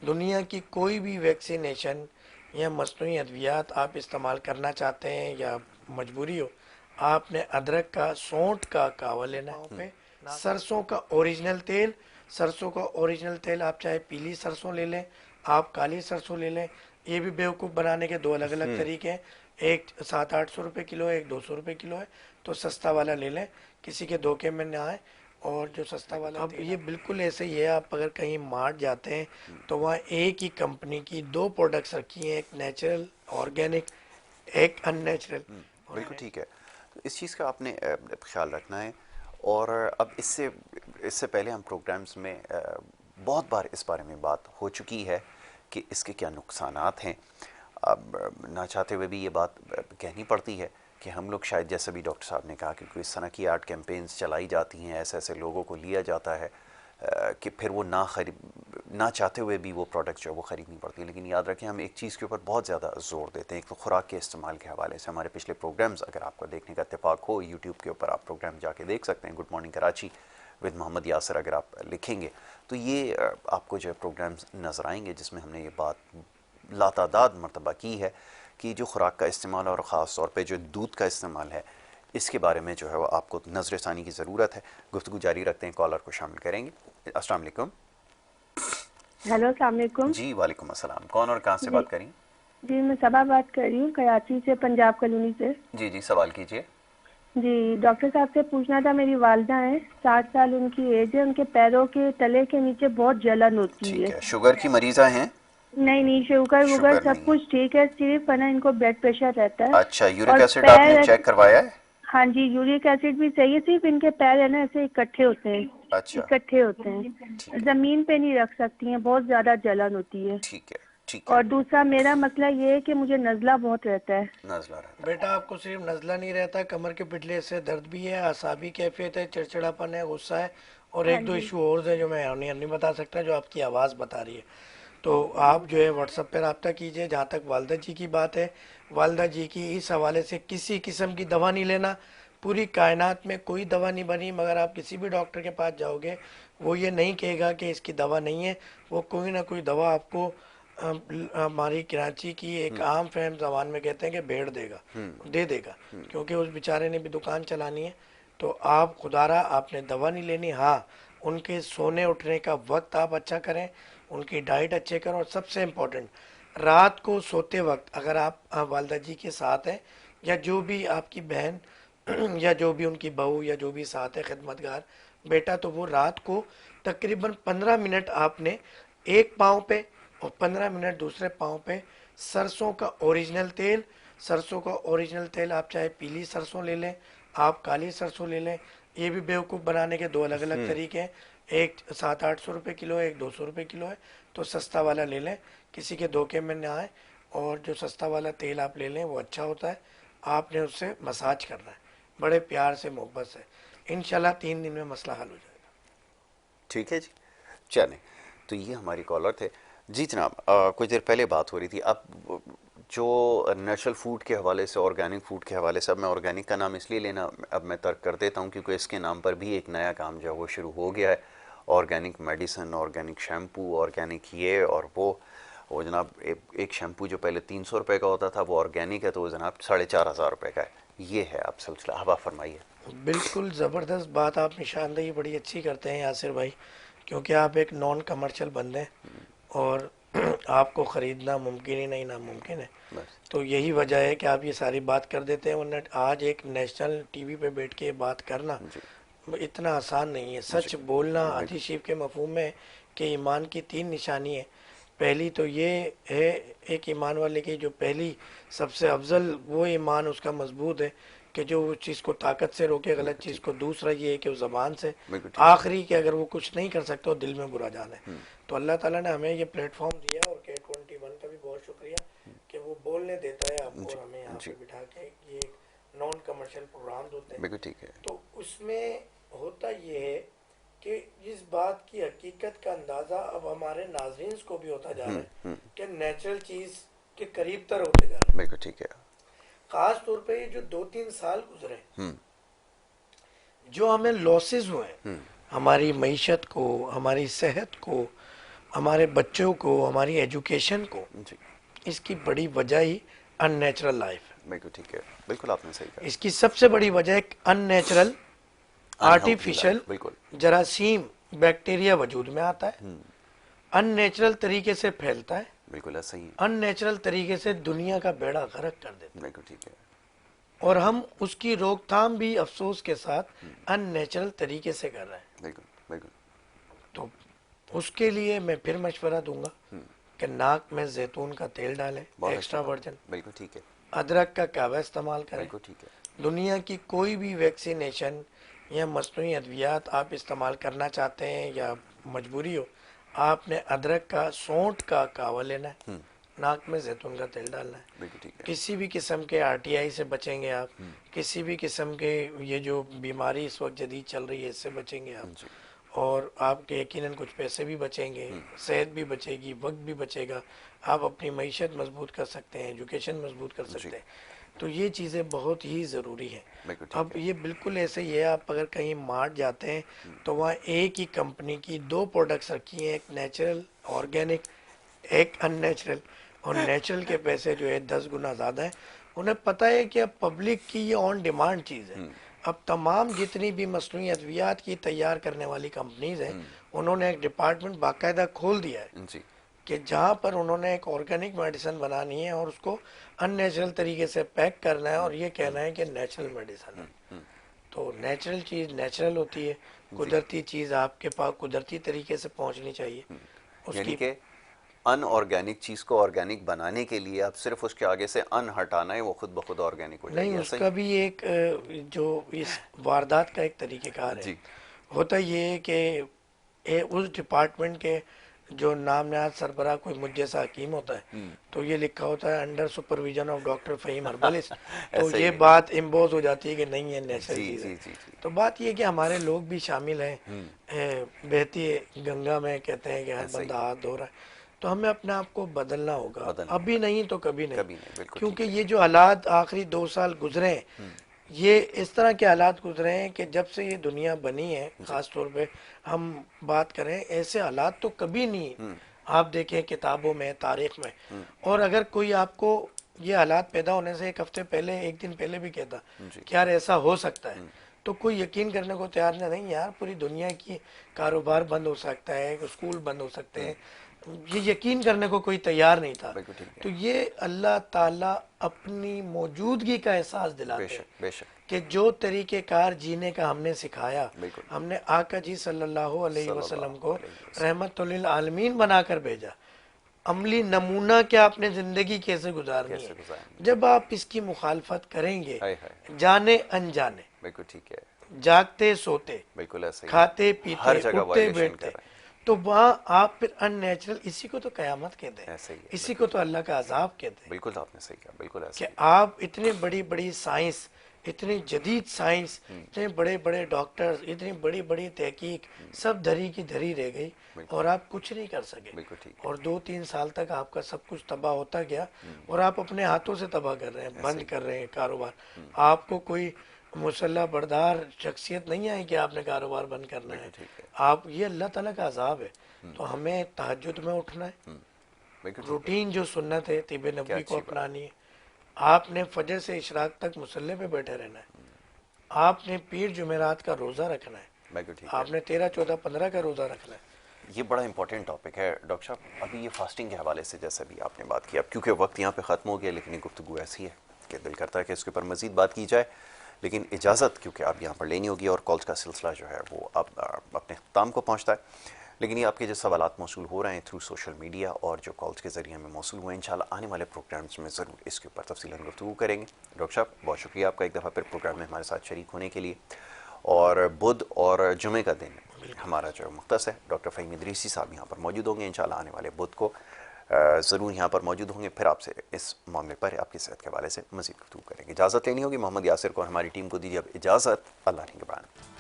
دنیا کی کوئی بھی ویکسینیشن یا مصنوعی ادویات آپ استعمال کرنا چاہتے ہیں یا مجبوری ہو، آپ نے ادرک کا سونٹ کا کہوا لینا ہے، سرسوں کا اوریجنل تیل، سرسوں کا اوریجنل تیل آپ چاہے پیلی سرسوں لے لیں، آپ کالی سرسوں لے لیں، یہ بھی بیوقوف بنانے کے دو الگ الگ طریقے ہیں، ایک 700-800 روپے کلو ہے، ایک 200 روپے کلو ہے، تو سستا والا لے لیں، کسی کے دھوکے میں نہ آئے۔ اور جو سستا والا اب یہ بالکل ایسے ہی ہے، آپ اگر کہیں مارٹ جاتے ہیں تو وہاں ایک ہی کمپنی کی دو پروڈکٹس رکھی ہیں، ایک نیچرل آرگینک، ایک ان نیچرل۔ بالکل ٹھیک ہے، تو اس چیز کا آپ نے خیال رکھنا ہے۔ اور اب اس سے پہلے ہم پروگرامز میں بہت بار اس بارے میں بات ہو چکی ہے کہ اس کے کیا نقصانات ہیں۔ اب نہ چاہتے ہوئے بھی یہ بات کہنی پڑتی ہے کہ ہم لوگ شاید، جیسا بھی ڈاکٹر صاحب نے کہا، کہ کوئی اس طرح کی ایڈ کیمپینز چلائی جاتی ہیں، ایسے ایسے لوگوں کو لیا جاتا ہے کہ پھر وہ نہ چاہتے ہوئے بھی وہ پروڈکٹ جو ہے وہ خریدنی پڑتی ہے۔ لیکن یاد رکھیں، ہم ایک چیز کے اوپر بہت زیادہ زور دیتے ہیں، ایک تو خوراک کے استعمال کے حوالے سے۔ ہمارے پچھلے پروگرامز اگر آپ کو دیکھنے کا اتفاق ہو، یوٹیوب کے اوپر آپ پروگرام جا کے دیکھ سکتے ہیں، گڈ مارننگ کراچی ود محمد یاسر، اگر آپ لکھیں گے تو یہ آپ کو جو ہے پروگرامز نظر آئیں گے، جس میں ہم نے یہ بات لاتعداد مرتبہ کی ہے کہ جو خوراک کا استعمال اور خاص طور پہ جو دودھ کا استعمال ہے، اس کے بارے میں جو ہے وہ آپ کو نظر ثانی کی ضرورت ہے۔ گفتگو جاری رکھتے ہیں، کالر کو شامل کریں گے۔ السلام علیکم۔ ہیلو، السلام علیکم۔ جی وعلیکم السلام، کون اور کہاں سے جی بات کریں؟ جی، میں صبا بات کر رہی ہوں، کراچی سے، پنجاب کالونی سے۔ جی جی، سوال کیجئے۔ جی، ڈاکٹر صاحب سے پوچھنا تھا، میری والدہ ہیں، 60 سال ان کی ایج ہے، ان کے پیروں کے تلے کے نیچے بہت جلن ہوتی ٹھیک ہے۔ ہے، شوگر کی مریضہ ہیں؟ نہیں نہیں، شوگر وگر شوگر سب نہیں ہے۔ کچھ ٹھیک ہے، صرف ہے نا ان کو بلڈ پریشر رہتا ہے اچھا، اور یورک ایسڈ آپ نے پیر۔ چیک کروایا ہے؟ ہاں جی، یورک ایسڈ بھی صحیح ہے، صرف ان کے پیر ہے نا ایسے اکٹھے ہوتے ہیں، اچھا اکٹھے ہوتے ہیں، ٹھیک ہے، زمین پہ نہیں رکھ سکتی ہیں، بہت زیادہ جلن ہوتی ہے۔ ٹھیک ہے ٹھیک ہے، اور دوسرا میرا مسئلہ یہ ہے کہ مجھے نزلہ بہت رہتا ہے۔ نزلہ رہتا بیٹا آپ کو صرف نزلہ نہیں رہتا، کمر کے پٹلے سے درد بھی ہے، اعصابی کیفیت ہے، چڑچڑاپن ہے، غصہ ہے، اور ہاں ایک دو جی۔ ایشو اور ہیں جو میں نہیں بتا سکتا، جو آپ کی آواز بتا رہی ہے۔ تو آپ جو ہے واٹس ایپ پہ رابطہ کیجئے۔ جہاں تک والدہ جی کی بات ہے، والدہ جی کی اس حوالے سے کسی قسم کی دوا نہیں لینا۔ پوری کائنات میں کوئی دوا نہیں بنی، مگر آپ کسی بھی ڈاکٹر کے پاس جاؤ گے، وہ یہ نہیں کہے گا کہ اس کی دوا نہیں ہے، وہ کوئی نہ کوئی دوا آپ کو ہماری کراچی کی ایک عام فہم زبان میں کہتے ہیں کہ بھیڑ دے گا، دے دے گا، کیونکہ اس بیچارے نے بھی دکان چلانی ہے۔ تو آپ خدارا آپ نے دوا نہیں لینی۔ ہاں، ان کے سونے اٹھنے کا وقت آپ اچھا کریں، ان کی ڈائٹ اچھے کریں، اور سب سے امپورٹنٹ، رات کو سوتے وقت اگر آپ والدہ جی کے ساتھ ہیں، یا جو بھی آپ کی بہن یا جو بھی ان کی بہو یا جو بھی ساتھ ہے خدمتگار بیٹا، تو وہ رات کو تقریباً 15 منٹ آپ نے ایک پاؤں پہ اور 15 منٹ دوسرے پاؤں پہ سرسوں کا اوریجنل تیل، سرسوں کا اوریجنل تیل آپ چاہے پیلی سرسوں لے لیں، آپ کالی سرسوں لے لیں، یہ بھی بیوقوف بنانے کے دو الگ الگ طریقے ہیں، ایک 700-800 روپے کلو ہے، ایک 200 روپے کلو ہے، تو سستا والا لے لیں، کسی کے دھوکے میں نہ آئے۔ اور جو سستا والا تیل آپ لے لیں وہ اچھا ہوتا ہے، آپ نے اس سے مساج کرنا ہے بڑے پیار سے، محبت سے، انشاءاللہ 3 دن میں مسئلہ حل ہو جائے گا۔ ٹھیک ہے جی، چلیں، تو یہ ہماری کالر تھے۔ جی جناب، کچھ دیر پہلے بات ہو رہی تھی، اب جو نیچرل فوڈ کے حوالے سے، آرگینک فوڈ کے حوالے سے، اب میں آرگینک کا نام اس لیے لینا اب میں ترک کر دیتا ہوں کیونکہ اس کے نام پر بھی ایک نیا کام جو ہے وہ شروع ہو گیا ہے، organic medicine, organic shampoo, organic یہ اور وہ جناب ایک شیمپو جو پہلے 300 روپے کا ہوتا تھا وہ آرگینک ہے تو وہ جناب 4500 روپے کا ہے۔ یہ ہے اب سلسلہ، اب آپ فرمائیے۔ بالکل زبردست بات، آپ نشاندہی بڑی اچھی کرتے ہیں یاسر بھائی، کیونکہ آپ ایک نان کمرشل بندے ہیں اور آپ کو خریدنا ممکن ہی نہیں، ناممکن ہے۔ بس تو یہی وجہ ہے کہ آپ یہ ساری بات کر دیتے ہیں، ورنہ آج ایک نیشنل ٹی وی پہ بیٹھ کے بات کرنا جی اتنا آسان نہیں ہے۔ جی، سچ بولنا بالکل حدیث شریف کے مفہوم میں کہ ایمان کی 3 نشانی ہے۔ پہلی تو یہ ہے ایک ایمان والے کی جو پہلی سب سے افضل وہ ایمان اس کا مضبوط ہے کہ جو اس چیز کو طاقت سے روکے غلط بالکل چیز ٹھیک کو۔ ہے، دوسرا یہ ہے کہ وہ زبان سے، بالکل ٹھیک ہے۔ آخری کہ اگر وہ کچھ نہیں کر سکتا وہ دل میں برا جانا ہے۔ تو اللہ تعالیٰ نے ہمیں یہ پلیٹ فارم دیا، اور K21 کا بھی بہت شکریہ کہ وہ بولنے دیتا ہے آپ کو جی اور ہمیں یہاں جی، پہ بٹھا کے، یہ نان کمرشل پروگرامز ہوتے ہیں۔ بالکل ٹھیک ہے۔ تو اس میں ہوتا یہ ہے کہ اس بات کی حقیقت کا اندازہ اب ہمارے ناظرین کو بھی ہوتا جا رہا ہے کہ نیچرل چیز کے قریب تر ہوتے جا رہے ہیں۔ بالکل ٹھیک ہے۔ خاص طور پہ یہ جو 2-3 سال گزرے، جو ہمیں لاسز ہوئے ہماری معیشت کو، ہماری صحت کو، ہمارے بچوں کو، ہماری ایجوکیشن کو، جی اس کی بڑی وجہ ہی ان نیچرل لائف ہے. بالکل ٹھیک ہے، بالکل آپ نے صحیح کہا. اس کی سب سے بڑی وجہ ایک ان نیچرل انہیلتھی آرٹیفیشل لائف، بالکل. جراثیم بیکٹیریا وجود میں آتا ہے، ان نیچرل طریقے سے پھیلتا ہے، بالکل ایسا ہی. ان نیچرل طریقے سے دنیا کا بیڑا غرق کر دیتا ہے، بالکل ٹھیک ہے. اور ہم اس کی روک تھام بھی افسوس کے ساتھ ان نیچرل طریقے سے کر رہے ہیں. بالکل بالکل. تو اس کے لیے میں پھر مشورہ دوں گا کہ ناک میں زیتون کا تیل ڈالیں، بہت اچھی ایکسٹرا بات. ورجن. بالکل ٹھیک ہے. ادرک کا کعوہ استعمال کریں. بالکل ٹھیک ہے. دنیا کی کوئی بھی ویکسینیشن یا مصنوعی ادویات آپ استعمال کرنا چاہتے ہیں یا مجبوری ہو، آپ نے ادرک کا، سونٹ کا کعوہ لینا ہے، ناک میں زیتون کا تیل ڈالنا ہے. بالکل ٹھیک ہے. کسی بھی قسم کے آر ٹی آئی سے بچیں گے آپ، کسی بھی قسم کے یہ جو بیماری اس وقت جدید چل رہی ہے اس سے بچیں گے آپ، جی اور آپ کے یقیناً کچھ پیسے بھی بچیں گے، صحت بھی بچے گی، وقت بھی بچے گا، آپ اپنی معیشت مضبوط کر سکتے ہیں، ایجوکیشن مضبوط کر جی سکتے ہیں. تو یہ چیزیں بہت ہی ضروری ہیں. بالکل ٹھیک اب ہے. یہ بالکل ایسے ہی ہے، آپ اگر کہیں مارٹ جاتے ہیں تو وہاں ایک ہی کمپنی کی 2 پروڈکٹس رکھی ہیں، ایک نیچرل آرگینک، ایک ان نیچرل، اور نیچرل کے پیسے جو ہے 10 گنا زیادہ ہیں. انہیں پتہ ہے کہ اب پبلک کی یہ آن ڈیمانڈ چیز ہے. اب تمام جتنی بھی مصنوعی ادویات کی تیار کرنے والی کمپنیز ہیں، انہوں نے ایک ڈپارٹمنٹ باقاعدہ کھول دیا ہے جی کہ جہاں پر انہوں نے ایک آرگینک میڈیسن بنانی ہے اور اس کو ان نیچرل طریقے سے پیک کرنا ہے اور یہ کہنا ہے کہ نیچرل میڈیسن ہے. تو نیچرل چیز نیچرل ہوتی ہے، جی. قدرتی چیز آپ کے پاس قدرتی طریقے سے پہنچنی چاہیے. اس یعنی کی کہ ان آرگینک چیز کو آرگینک بنانے کے لیے آپ صرف اس کے آگے سے ان ہٹانا ہے، وہ خود بخود آرگینک ہو جائے نہیں، گی. اس ایسا کا ہی. بھی ایک جو اس واردات کا ایک طریقہ کار ہے. جی ہوتا یہ ہے کہ اس ڈپارٹمنٹ کے جو نام نہاد سربراہ کوئی مجھ جیسا حکیم ہوتا ہے، تو یہ لکھا ہوتا ہے under supervision of doctor Fahim herbalist. تو ایسا یہ ہی ہے. بات امبوز ہو جاتی ہے کہ نہیں، یہ نیچرل جی چیز ہے. جی جی جی. تو بات یہ ہے کہ ہمارے لوگ بھی شامل ہیں. بہتی گنگا میں کہتے ہیں کہ ہر ایسا ہی بندہ ہے. ہاتھ دھو رہا ہے. تو ہمیں اپنے آپ کو بدلنا ہوگا، بدلنا ابھی ہوگا. نہیں تو کبھی نہیں. کبھی نہیں. بالکل کیونکہ ٹھیک ہے. یہ جو حالات آخری 2 سال گزرے ہیں، یہ اس طرح کے حالات گزرے ہیں کہ جب سے یہ دنیا بنی ہے، جی خاص طور پہ ہم بات کریں، ایسے حالات تو کبھی نہیں آپ دیکھیں کتابوں میں، تاریخ میں. اور اگر کوئی آپ کو یہ حالات پیدا ہونے سے 1 ہفتے پہلے، 1 دن پہلے بھی کہتا جی کہ یار ایسا ہو سکتا ہے، تو کوئی یقین کرنے کو تیار نہیں. یار پوری دنیا کی کاروبار بند ہو سکتا ہے، اسکول بند ہو سکتے ہیں، یہ یقین کرنے کو کوئی تیار نہیں تھا. بالکل ٹھیک ہے. تو یہ اللہ تعالیٰ اپنی موجودگی کا احساس بے دلاتے ہیں شک بے شک. کہ جو طریقہ کار جینے کا ہم نے سکھایا، بالکل. ہم نے آقا جی صلی اللہ علیہ صلی وسلم اللہ کو علیہ وسلم. رحمت للعالمین بنا کر بھیجا. عملی نمونہ کیا اپنے زندگی کیسے گزارنی ہے. کیسے گزاریں گے. جب آپ اس کی مخالفت کریں گے، ہائے ہائے. جانے انجانے، بالکل ٹھیک ہے. جاگتے سوتے، بالکل ایسا ہی ہے. کھاتے ہر پیتے، جگہ اٹھتے وائلیشن بیٹھتے، کر رہے ہیں. تو وہاں آپ پھر ان نیچرل، اسی کو تو قیامت کہتے ہیں، ایسا ہی ہے. اسی بالکل کو ٹھیک. تو اللہ کا عذاب کہتے ہیں. بالکل آپ نے صحیح کہا. بالکل ایسا کہ ہی ہے. آپ اتنی بڑی بڑی سائنس، اتنی جدید سائنس، اتنے بڑے بڑے ڈاکٹرز، اتنی بڑی بڑی تحقیق، سب دھری کی دھری رہ گئی بالکل. اور آپ کچھ نہیں کر سکے. بالکل ٹھیک ہے. اور 2-3 سال تک آپ کا سب کچھ تباہ ہوتا گیا، اور آپ اپنے ہاتھوں سے تباہ کر رہے ہیں، ایسا بند ہی. کر رہے ہیں کاروبار. آپ کو کوئی مسلح بردار شخصیت نہیں آئی کہ آپ نے کاروبار بند کرنا ہے. بالکل ٹھیک ہے. آپ، یہ اللہ تعالیٰ کا عذاب ہے. تو ہمیں تہجد میں اٹھنا ہے، بالکل ٹھیک ہے. روٹین جو سنت ہے طب کیا نبوی کو اچھی بات. اپنانی ہے. آپ نے فجر سے اشراق تک مصلے پہ بیٹھے رہنا ہے. آپ نے پیر جمعرات کا روزہ رکھنا ہے. بالکل ٹھیک ہے. آپ نے 13, 14, 15 کا روزہ رکھنا ہے. یہ بڑا امپورٹنٹ ٹاپک ہے ڈاکٹر صاحب. ابھی یہ فاسٹنگ کے حوالے سے جیسا بھی آپ نے بات کی، اب کیونکہ وقت یہاں پہ ختم ہو گیا، لیکن یہ گفتگو ایسی ہے کہ دل کرتا ہے کہ اس کے اوپر مزید بات کی جائے، لیکن اجازت کیونکہ آپ یہاں پر لینی ہوگی اور کالز کا سلسلہ جو ہے وہ اب اپنے اختتام کو پہنچتا ہے. لیکن یہ آپ کے جو سوالات موصول ہو رہے ہیں تھرو سوشل میڈیا اور جو کالز کے ذریعے ہمیں موصول ہوئے ہیں، انشاءاللہ آنے والے پروگرامز میں ضرور اس کے اوپر تفصیلاً گفتگو کریں گے. ڈاکٹر صاحب بہت شکریہ آپ کا ایک دفعہ پھر پروگرام میں ہمارے ساتھ شریک ہونے کے لیے. اور بدھ اور جمعے کا دن ہمارا جو مختص ہے، ڈاکٹر فہیم ادریسی صاحب یہاں پر موجود ہوں گے. انشاءاللہ آنے والے بدھ کو ضرور یہاں پر موجود ہوں گے، پھر آپ سے اس معاملے پر آپ کی صحت کے حوالے سے مزید گفتگو کریں گے. اجازت لینی ہوگی. محمد یاسر کو اور ہماری ٹیم کو دیجیے اب اجازت. اللہ نگہبان.